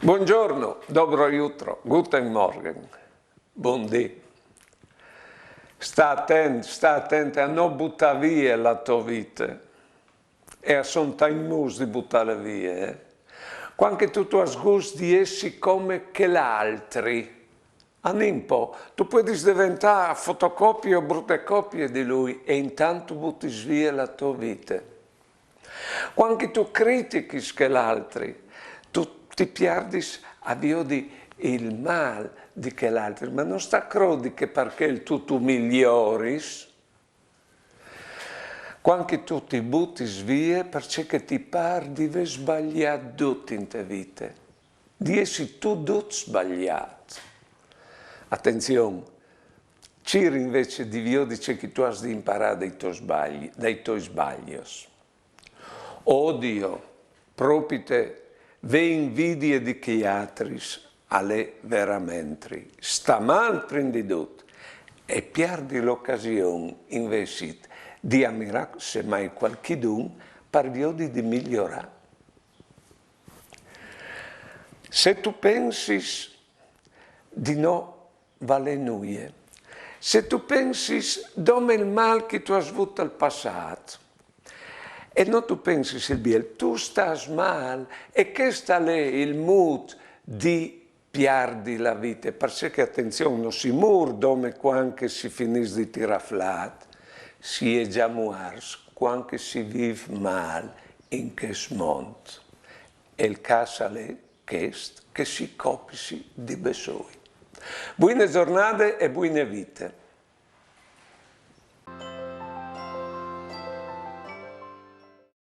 Buongiorno, dobro jutro, guten Morgen, buon dì. Sta attento a non buttare via la tua vita e a sontaimus di buttarla via. Quando tu hai gusto di essere come che l'altri, Animpo, tu puoi diventare fotocopie o brutte copie di lui e intanto butti via la tua vita. Quando tu critichi che l'altri, tu ti perdi a di il male di che l'altro, ma non sta crodi che perché tu miglioris, quando tu ti butti via perché ti pare di aver sbagliato tutto in te vita, di essere tu tutto sbagliato. Attenzione, Ciri invece di Dio dice che tu hai di imparare dai tuoi sbagli. Odio, propite, ve invidie di chi altri alle veramente, sta mal prendi tutto e perdi l'occasione invece di ammirare semmai qualcuno per via di migliorare. Se tu pensi di no vale nulla, se tu pensi dove il mal che tu hai avuto al passato, e non tu pensi Silvia, tu stai male e che sta lì il mood di perdi la vita, perché attenzione, non si muore dove quando si finisce di tirare flat, si è già morto quando si vive male in questo mondo. E il caso è questo, che si copisi di besoi. Buone giornate e buone vite.